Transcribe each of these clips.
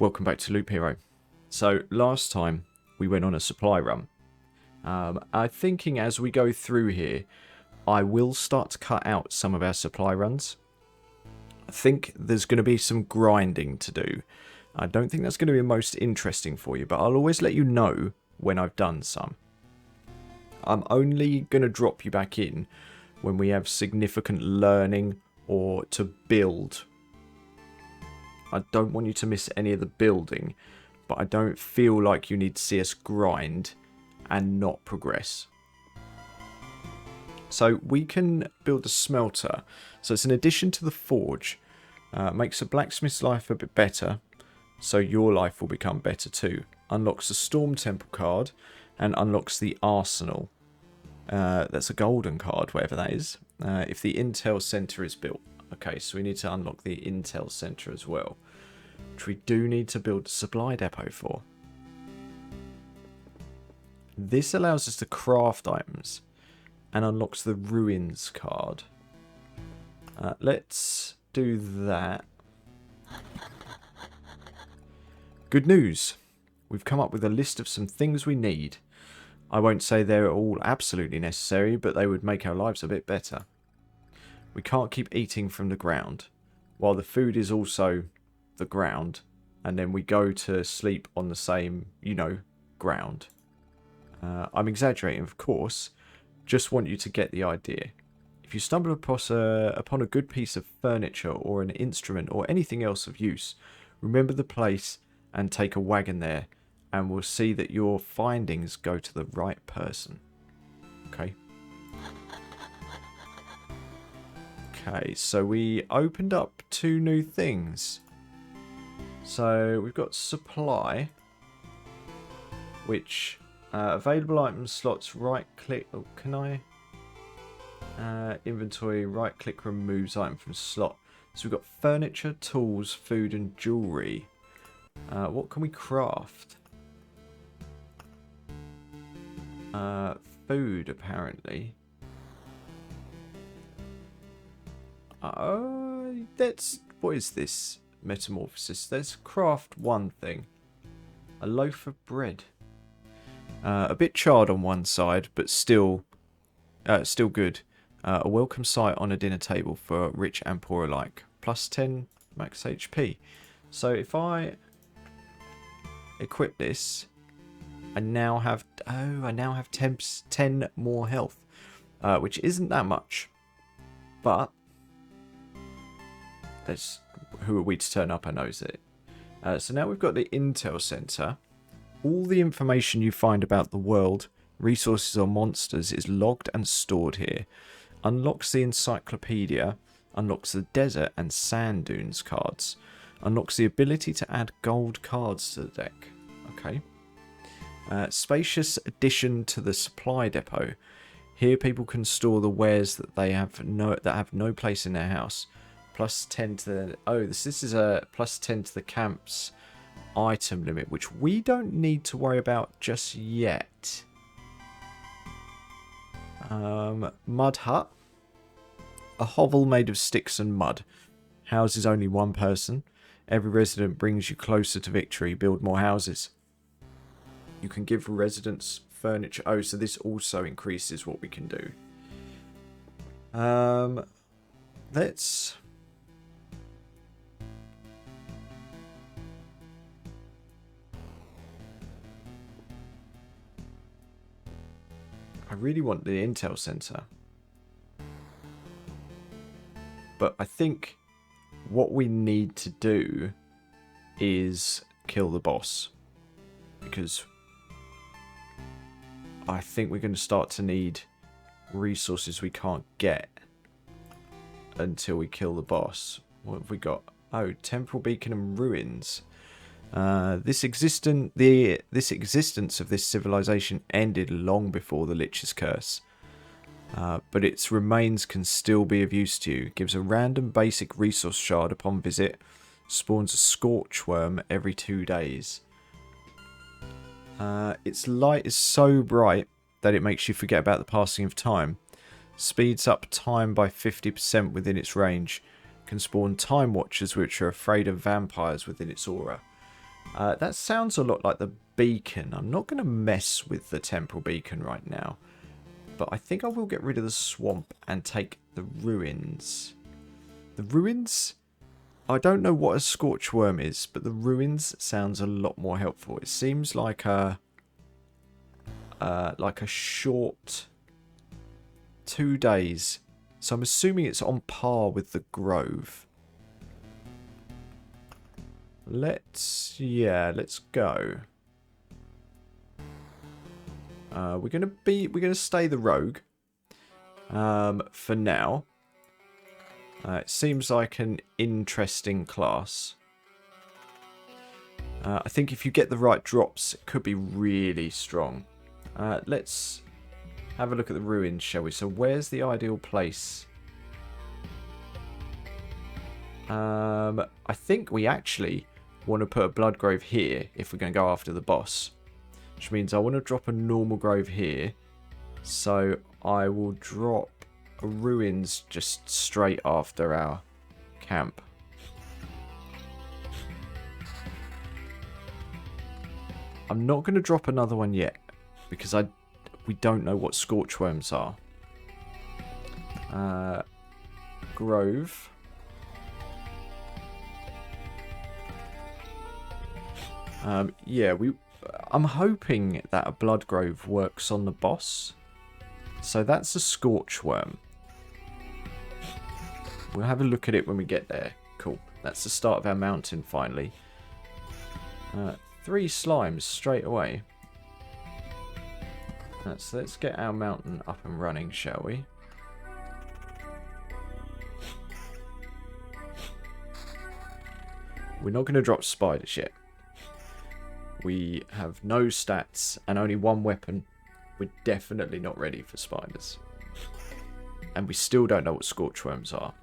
welcome back to Loop Hero. So last time we went on a supply run. I'm thinking as we go through here, I will start to cut out some of our supply runs. I think there's going to be some grinding to do. I don't think that's going to be most interesting for you, but I'll always let you know when I've done some. I'm only going to drop you back in when we have significant learning or to build. I don't want you to miss any of the building, but I don't feel like you need to see us grind and not progress. So we can build a smelter. So it's an addition to the forge. Makes a blacksmith's life a bit better, so your life will become better too. Unlocks the Storm Temple card and unlocks the Arsenal. That's a golden card, whatever that is. If the Intel Center is built. Okay, so we need to unlock the Intel Center as well, which we do need to build a supply depot for. This allows us to craft items and unlocks the Ruins card. Let's do that. Good news. We've come up with a list of some things we need. I won't say they're all absolutely necessary, but they would make our lives a bit better. We can't keep eating from the ground, while the food is also the ground, and then we go to sleep on the same, ground. I'm exaggerating, of course. Just want you to get the idea. If you stumble upon a good piece of furniture or an instrument or anything else of use, remember the place and take a wagon there, and we'll see that your findings go to the right person. Okay. Okay, so we opened up 2 new things. So we've got supply, which available item slots, right click. Oh, can I? Inventory, right click removes item from slot. So we've got furniture, tools, food, and jewelry. What can we craft? Food, apparently. What is this metamorphosis? Let's craft one thing. A loaf of bread. A bit charred on one side, but still good. A welcome sight on a dinner table for rich and poor alike. Plus 10 max HP. So if I equip this, I now have 10 more health, which isn't that much, but who are we to turn up our nose at it? So now we've got the Intel Center. All the information you find about the world, resources or monsters is logged and stored here. Unlocks the encyclopedia, unlocks the desert and sand dunes cards, unlocks the ability to add gold cards to the deck. Okay. Spacious addition to the supply depot. Here people can store the wares that they have no place in their house. Plus 10 to the... Oh, this is a plus 10 to the camp's item limit, which we don't need to worry about just yet. Mud hut. A hovel made of sticks and mud. Houses only one person. Every resident brings you closer to victory. Build more houses. You can give residents furniture. Oh, so this also increases what we can do. Let's... I really want the Intel Center. But I think what we need to do is kill the boss. Because I think we're going to start to need resources we can't get until we kill the boss. What have we got? Oh, Temple Beacon and Ruins. This existence of this civilization ended long before the Lich's curse. But its remains can still be of use to you. Gives a random basic resource shard upon visit. Spawns a scorch worm every 2 days. Its light is so bright that it makes you forget about the passing of time. Speeds up time by 50% within its range. Can spawn time watchers which are afraid of vampires within its aura. That sounds a lot like the beacon. I'm not going to mess with the temporal beacon right now. But I think I will get rid of the swamp and take the ruins. The ruins... I don't know what a scorch worm is, but the ruins sounds a lot more helpful. It seems like a short 2 days. So I'm assuming it's on par with the Grove. Let's go. We're gonna stay the rogue. For now. It seems like an interesting class. I think if you get the right drops, it could be really strong. Let's have a look at the ruins, shall we? So where's the ideal place? I think we actually want to put a blood grove here if we're going to go after the boss. Which means I want to drop a normal grove here. So I will drop ruins just straight after our camp. I'm not going to drop another one yet because we don't know what scorchworms are. Grove. Yeah, I'm hoping that a blood grove works on the boss. So that's a scorchworm. We'll have a look at it when we get there. Cool. That's the start of our mountain, finally. 3 slimes straight away. Let's get our mountain up and running, shall we? We're not going to drop spiders yet. We have no stats and only 1 weapon. We're definitely not ready for spiders. And we still don't know what scorchworms are.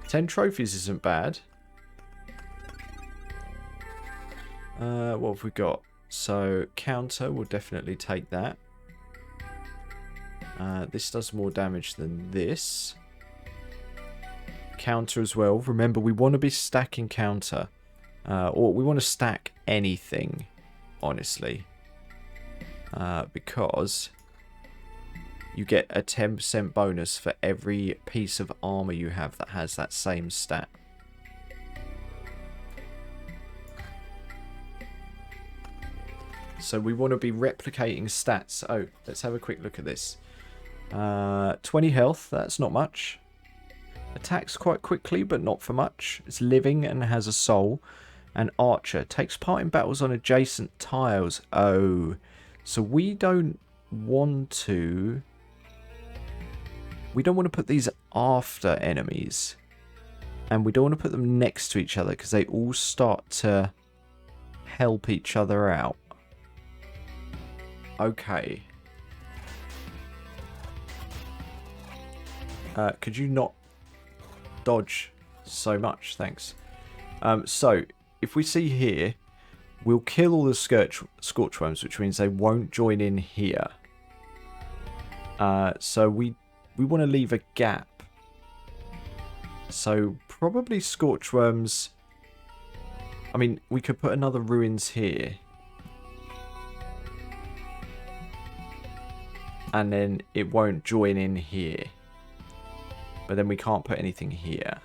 10 trophies isn't bad. What have we got? So, counter, we'll definitely take that. This does more damage than this. Counter as well. Remember, we want to be stacking counter. Or we want to stack anything, honestly. Because you get a 10% bonus for every piece of armor you have that has that same stat. So we want to be replicating stats. Oh, let's have a quick look at this. 20 health, that's not much. Attacks quite quickly, but not for much. It's living and has a soul. And archer takes part in battles on adjacent tiles. Oh, so we don't want to... We don't want to put these after enemies. And we don't want to put them next to each other because they all start to help each other out. Okay. Could you not dodge so much? Thanks. So, if we see here, we'll kill all the scorchworms, which means they won't join in here. So we want to leave a gap. So probably scorchworms. I mean, we could put another ruins here. And then it won't join in here. But then we can't put anything here.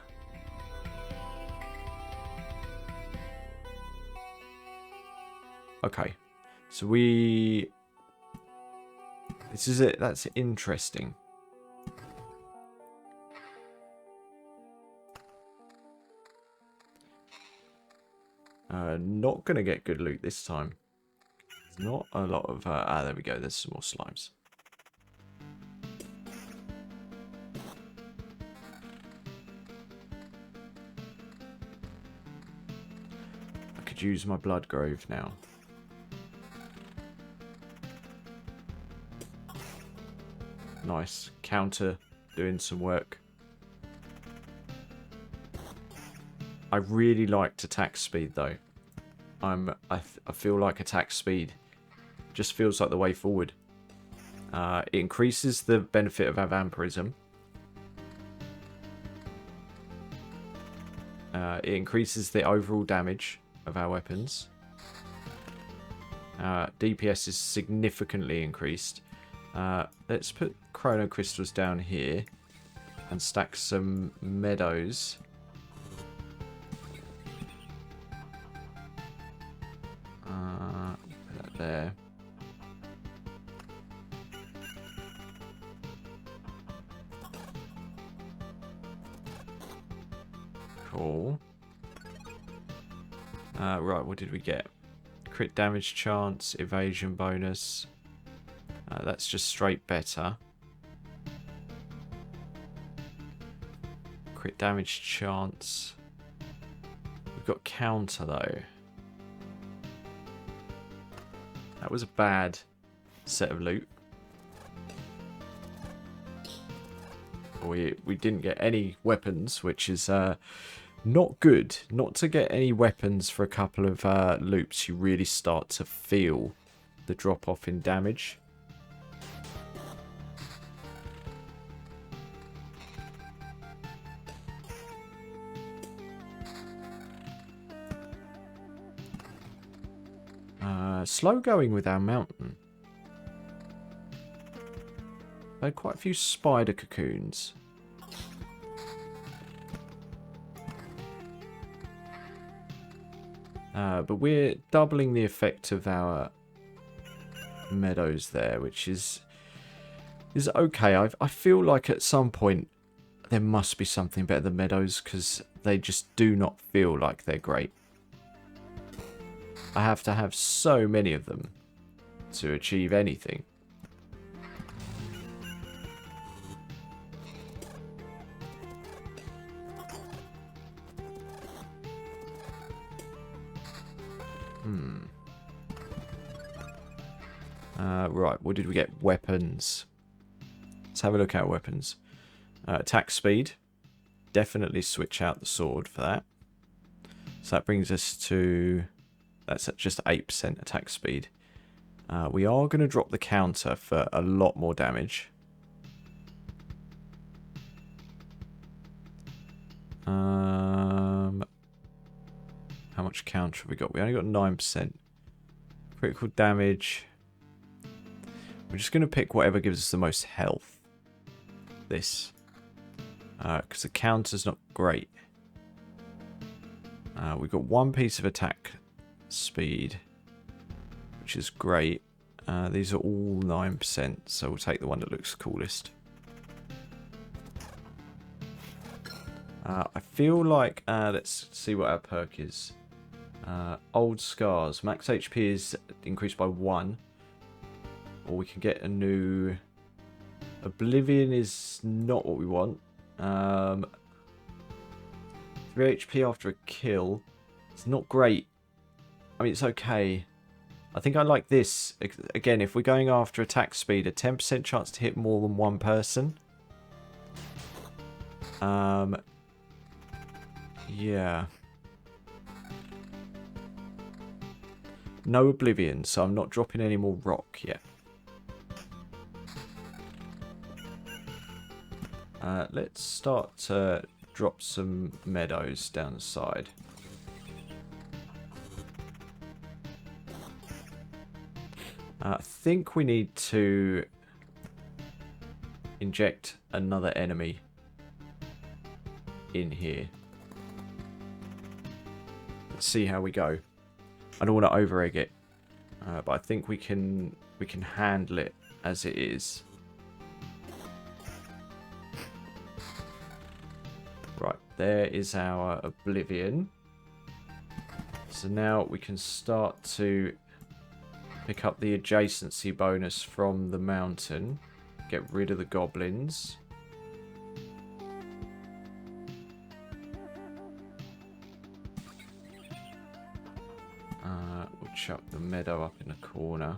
Okay. So we... This is it. That's interesting. Not going to get good loot this time. Not a lot of... there we go. There's some more slimes. I could use my blood grove now. Nice. Counter doing some work. I really liked attack speed though. I feel like attack speed just feels like the way forward. It increases the benefit of our vampirism. It increases the overall damage of our weapons. DPS is significantly increased. Let's put chrono crystals down here and stack some meadows. Put that there. Cool. Right, what did we get? Crit damage chance, evasion bonus. That's just straight better. Crit damage chance. We've got counter though. That was a bad set of loot. We didn't get any weapons, which is not good. Not to get any weapons for a couple of loops, you really start to feel the drop off in damage. Slow going with our mountain. I had quite a few spider cocoons. But we're doubling the effect of our meadows there, which is okay. I feel like at some point there must be something better than meadows, because they just do not feel like they're great. I have to have so many of them to achieve anything. Right, what did we get? Weapons. Let's have a look at our weapons. Attack speed. Definitely switch out the sword for that. So that brings us to... That's at just 8% attack speed. We are going to drop the counter for a lot more damage. How much counter have we got? We only got 9%. Critical damage. We're just going to pick whatever gives us the most health. This. Because the counter's not great. We've got one piece of attack speed, which is great. These are all 9%, so we'll take the one that looks coolest. I feel like, let's see what our perk is. Old Scars. Max HP is increased by 1. Or we can get a new... Oblivion is not what we want. 3 HP after a kill. It's not great. I mean, it's okay. I think I like this. Again, if we're going after attack speed, a 10% chance to hit more than one person. Yeah. No Oblivion, so I'm not dropping any more rock yet. Let's start to drop some meadows down the side. I think we need to inject another enemy in here. Let's see how we go. I don't want to over-egg it, but I think we can handle it as it is. Right, there is our Oblivion. So now we can start to pick up the adjacency bonus from the mountain. Get rid of the goblins. We'll chuck the meadow up in the corner.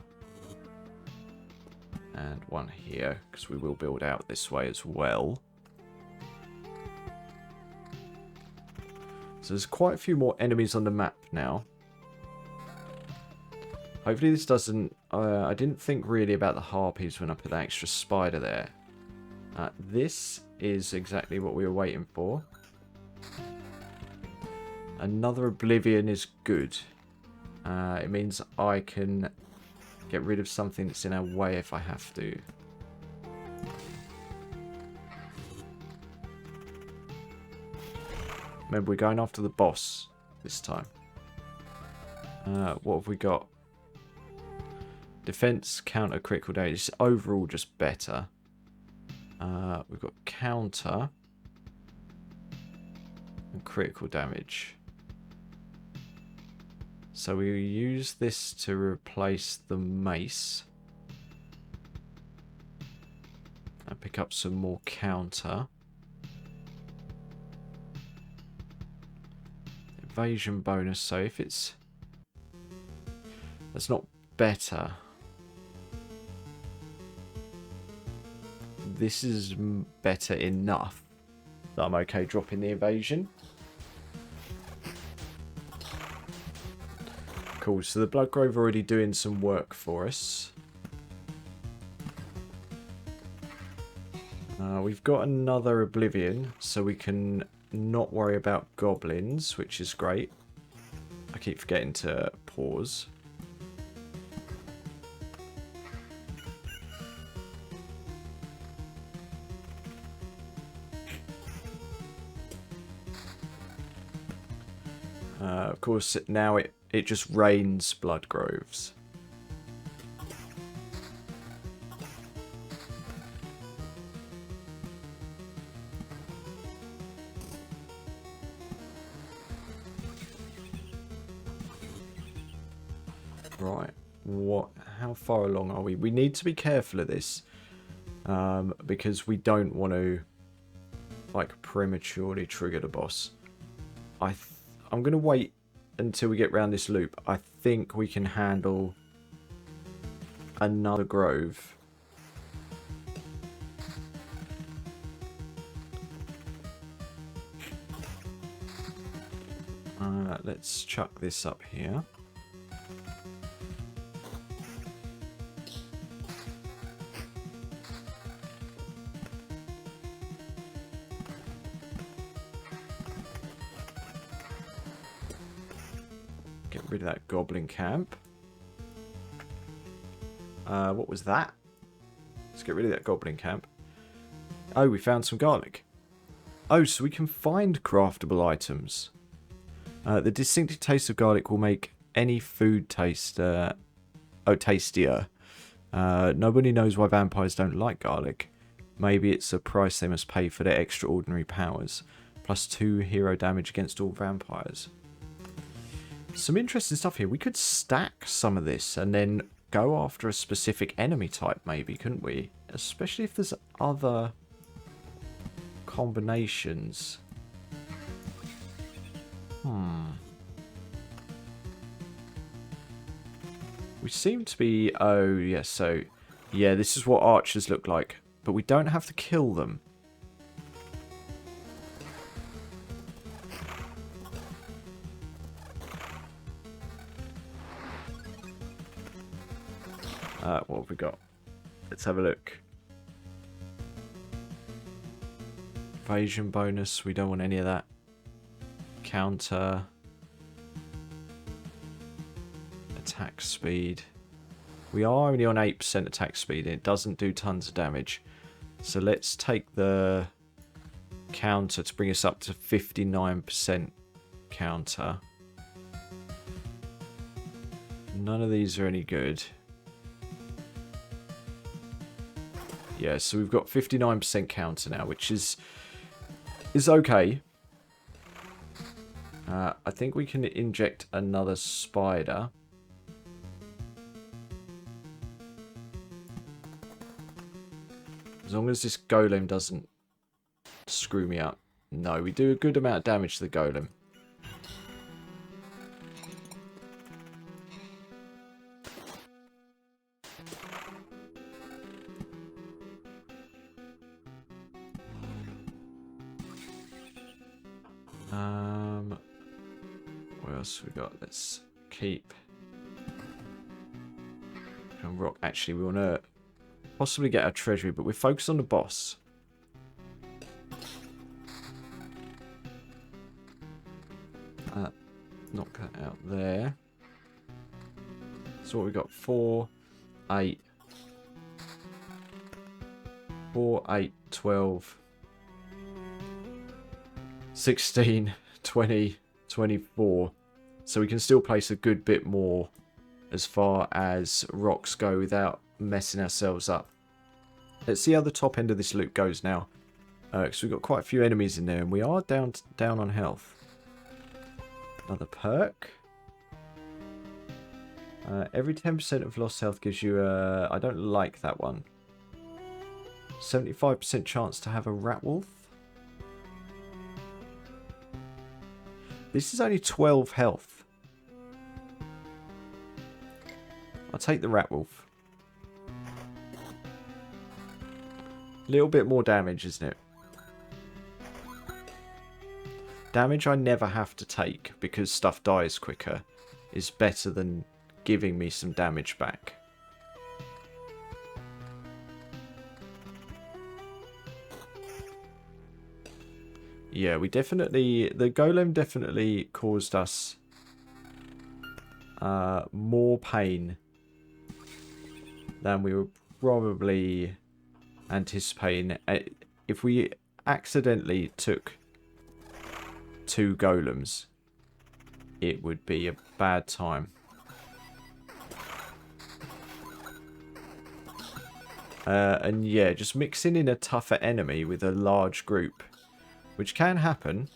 And one here, because we will build out this way as well. So there's quite a few more enemies on the map now. Hopefully this doesn't... I didn't think really about the harpies when I put that extra spider there. This is exactly what we were waiting for. Another Oblivion is good. It means I can get rid of something that's in our way if I have to. Remember, we're going after the boss this time. What have we got? Defense, counter, critical damage. It's overall just better. We've got counter and critical damage. So we use this to replace the mace. And pick up some more counter. Evasion bonus, so if it's... That's not better. This is better enough that I'm okay dropping the evasion. Cool, so the Bloodgrove already doing some work for us. We've got another Oblivion, so we can not worry about goblins, which is great. I keep forgetting to pause. Of course, now it just rains Bloodgroves. Right, how far along are we? We need to be careful of this, because we don't want to like prematurely trigger the boss. I'm going to wait until we get round this loop. I think we can handle another grove. Let's chuck this up here. Get rid of that goblin camp. What was that? Let's get rid of that goblin camp. Oh, we found some garlic. Oh, so we can find craftable items. The distinctive taste of garlic will make any food tastier. Nobody knows why vampires don't like garlic. Maybe it's a price they must pay for their extraordinary powers. +2 hero damage against all vampires. Some interesting stuff here. We could stack some of this and then go after a specific enemy type, maybe, couldn't we? Especially if there's other combinations. We seem to be... Oh, yeah, so... Yeah, this is what archers look like. But we don't have to kill them. What have we got? Let's have a look. Evasion bonus. We don't want any of that. Counter. Attack speed. We are only on 8% attack speed. It doesn't do tons of damage. So let's take the counter to bring us up to 59% counter. None of these are any good. Yeah, so we've got 59% counter now, which is okay. I think we can inject another spider. As long as this golem doesn't screw me up. No, we do a good amount of damage to the golem. What else we got? Let's keep. Rock. Actually, we want to possibly get our treasury, but we're focused on the boss. Knock that out there. So what we got? 4, 8. 4, 8, 12. 16, 20, 24. So we can still place a good bit more as far as rocks go without messing ourselves up. Let's see how the top end of this loop goes now. Because we've got quite a few enemies in there and we are down on health. Another perk. Every 10% of lost health gives you a... I don't like that one. 75% chance to have a rat wolf. This is only 12 health. I'll take the rat wolf. Little bit more damage, isn't it? Damage I never have to take because stuff dies quicker is better than giving me some damage back. Yeah, we definitely... The golem definitely caused us more pain than we were probably anticipating. If we accidentally took 2 golems, it would be a bad time. And yeah, just mixing in a tougher enemy with a large group, which can happen,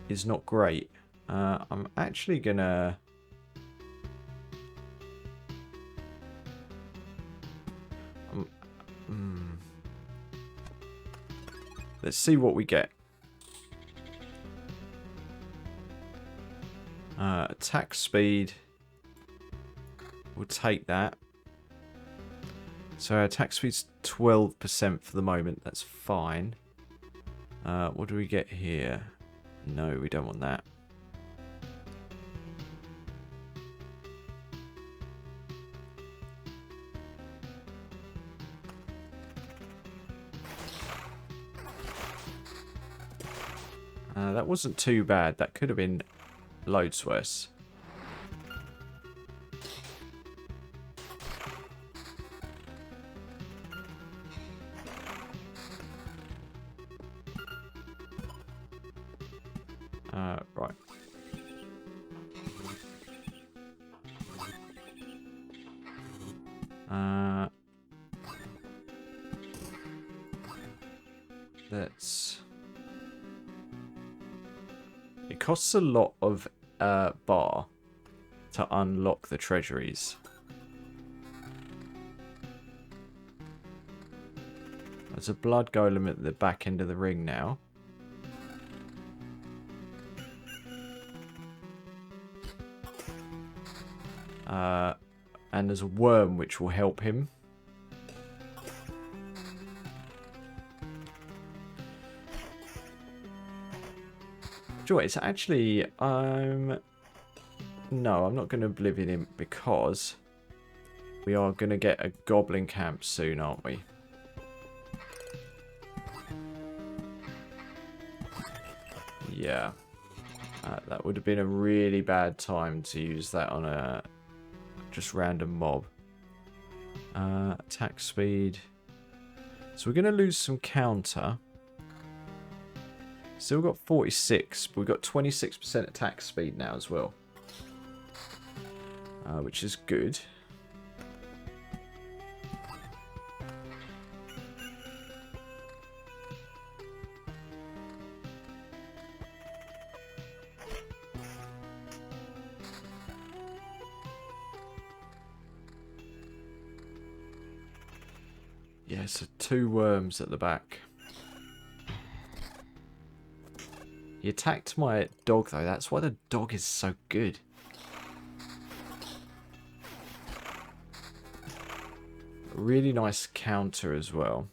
is not great. I'm actually gonna... Let's see what we get. Attack speed. We'll take that. So our attack speed's 12% for the moment. That's fine. What do we get here? No, we don't want that. That wasn't too bad. That could have been loads worse. Right. Let's... It costs a lot of bar to unlock the treasuries. There's a blood golem at the back end of the ring now. And there's a worm which will help him. Do you know what, it's actually... No, I'm not going to Oblivion him because we are going to get a goblin camp soon, aren't we? Yeah. That would have been a really bad time to use that on a just random mob. Attack speed. So we're going to lose some counter. Still got 46, but we've got 26% attack speed now as well. Which is good. Yeah, so 2 worms at the back. He attacked my dog, though. That's why the dog is so good. Really nice counter as well.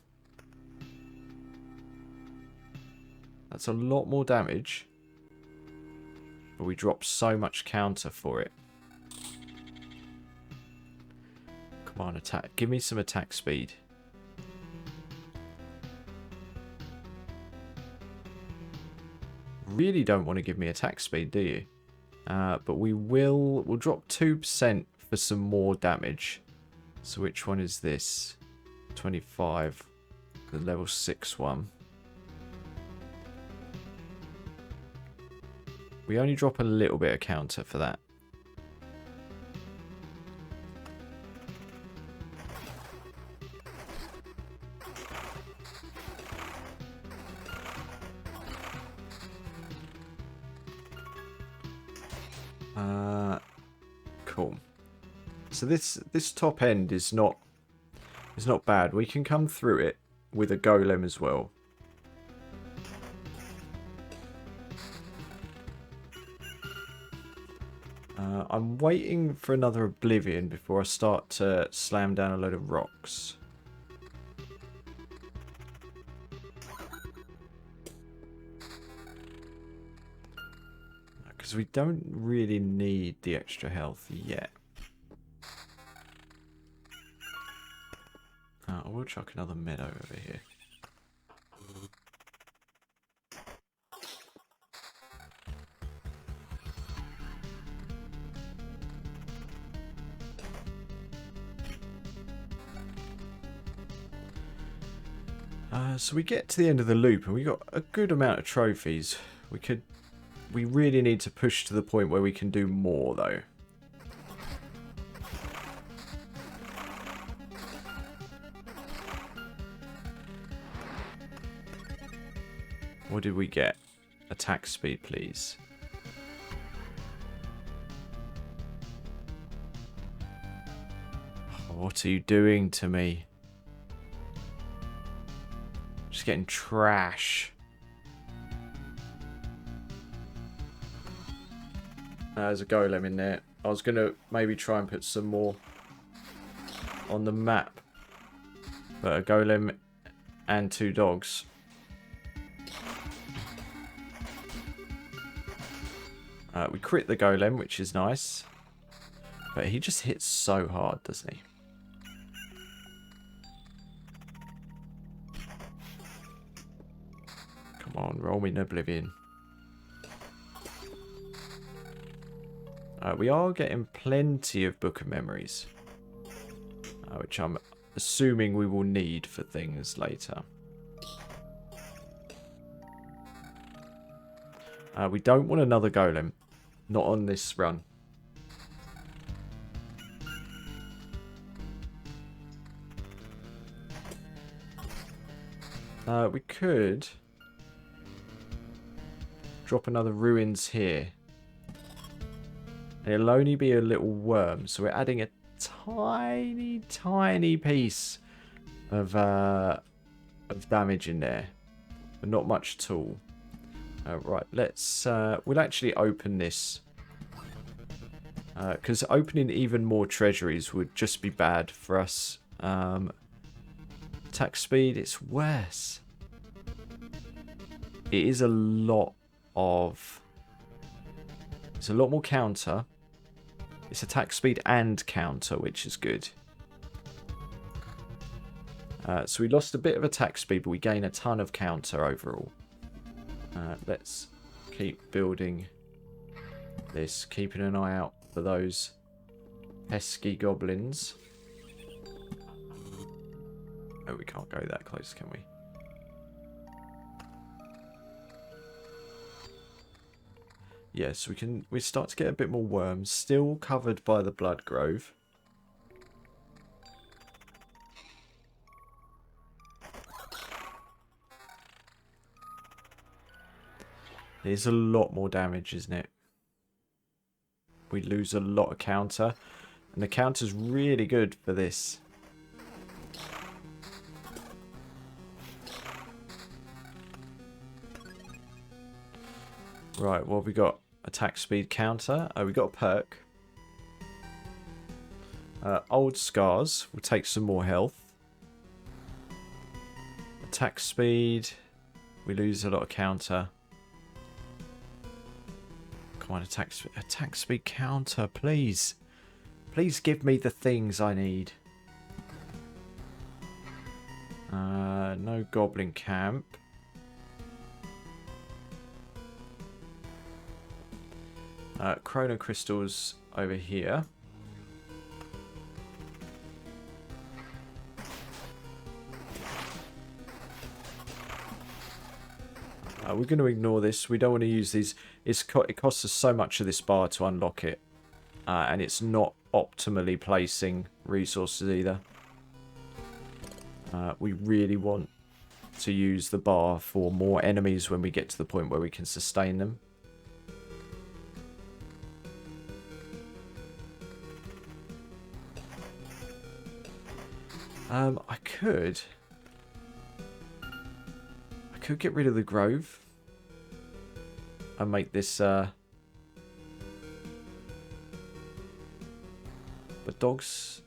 That's a lot more damage. But we drop so much counter for it. Come on, attack. Give me some attack speed. Really don't want to give me attack speed, do you? But we'll drop 2% for some more damage. So which one is this? 25. The level 6 one. We only drop a little bit of counter for that. Cool. So this top end is not bad. We can come through it with a golem as well. I'm waiting for another oblivion before I start to slam down a load of rocks. Because we don't really need the extra health yet. I will chuck another meadow over here. So we get to the end of the loop and we got a good amount of trophies. We really need to push to the point where we can do more though. What did we get? Attack speed, please. Oh, what are you doing to me? Just getting trash. There's a golem in there. I was going to maybe try and put some more on the map. But a golem and 2 dogs. We crit the golem, which is nice. But he just hits so hard, doesn't he? Come on, roll me an oblivion. We are getting plenty of Book of Memories. Which I'm assuming we will need for things later. We don't want another golem. Not on this run. We could drop another ruins here. And it'll only be a little worm, so we're adding a tiny piece of damage in there, but not much at all. Right, let's we'll actually open this because opening even more treasuries would just be bad for us. Attack speed, it's worse. It is a lot of... It's a lot more counter. It's attack speed and counter, which is good. So we lost a bit of attack speed, but we gain a ton of counter overall. Let's keep building this, keeping an eye out for those pesky goblins. Oh, we can't go that close, can we? Yes, we start to get a bit more worms, still covered by the blood grove. There's a lot more damage, isn't it? We lose a lot of counter, and the counter's really good for this. Right, what have we got? Attack speed counter. Oh, we got a perk. Old scars. We'll take some more health. Attack speed. We lose a lot of counter. Come on, attack speed counter, please. Please give me the things I need. No goblin camp. Chrono crystals over here. We're going to ignore this. We don't want to use these. It costs us so much of this bar to unlock it. And it's not optimally placing resources either. We really want to use the bar for more enemies when we get to the point where we can sustain them. I could get rid of the grove and make this but dogs,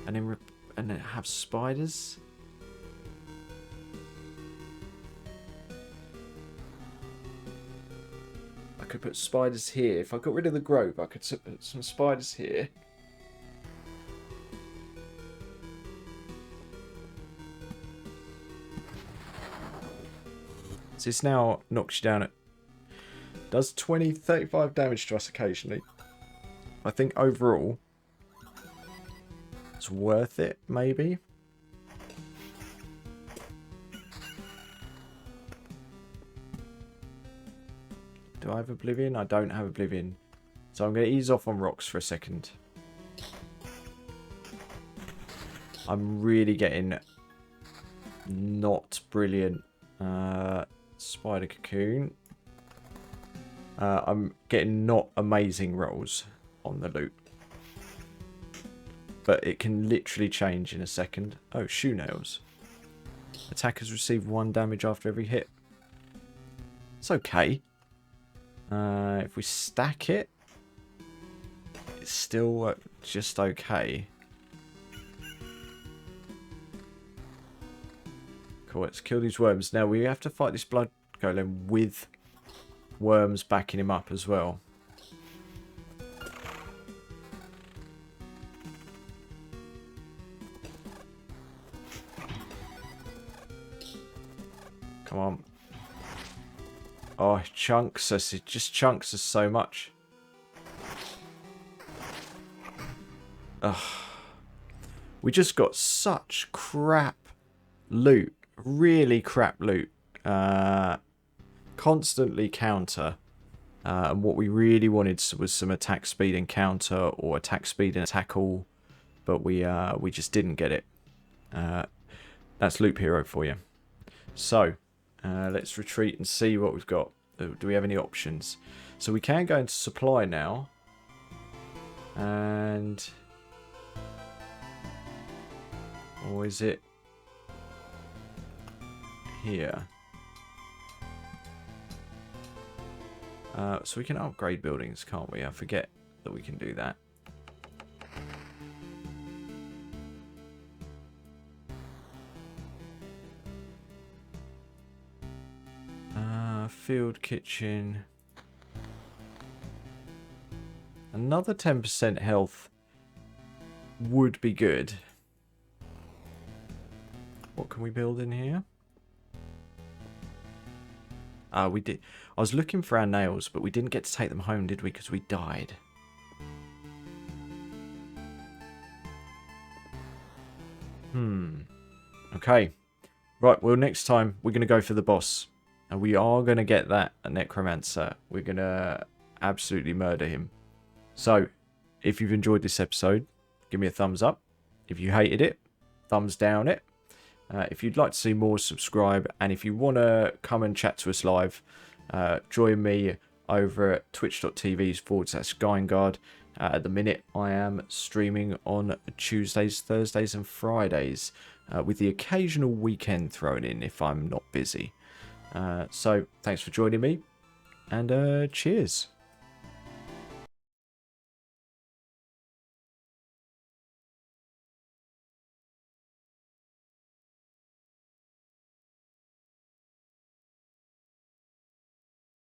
and then have spiders. I could put spiders here. If I got rid of the grove, I could put some spiders here. So this now knocks you down. It does 35 damage to us occasionally. I think overall it's worth it, maybe. Do I have Oblivion? I don't have Oblivion. So I'm going to ease off on rocks for a second. I'm really getting not brilliant. Spider cocoon. I'm getting not amazing rolls on the loot. But it can literally change in a second. Oh, shoe nails. Attackers receive 1 damage after every hit. It's okay. If we stack it, it's still just okay. Cool, let's kill these worms. Now we have to fight this blood golem with worms backing him up as well. Come on. Oh, it chunks us. It just chunks us so much. Ugh. We just got such crap loot. Really crap loot. Constantly counter. And what we really wanted was some attack speed and counter, or attack speed and tackle. But we just didn't get it. That's Loop Hero for you. So, let's retreat and see what we've got. Do we have any options? So we can go into supply now. And... or is it here? So we can upgrade buildings, can't we? I forget that we can do that. Field kitchen. Another 10% health would be good. What can we build in here? We did. I was looking for our nails, but we didn't get to take them home, did we? Because we died. Okay. Right, well, next time we're going to go for the boss. And we are going to get that necromancer. We're going to absolutely murder him. So, if you've enjoyed this episode, give me a thumbs up. If you hated it, thumbs down it. If you'd like to see more, subscribe. And if you want to come and chat to us live, join me over at twitch.tv/Geingard. At the minute, I am streaming on Tuesdays, Thursdays and Fridays, with the occasional weekend thrown in if I'm not busy. So, thanks for joining me, and cheers.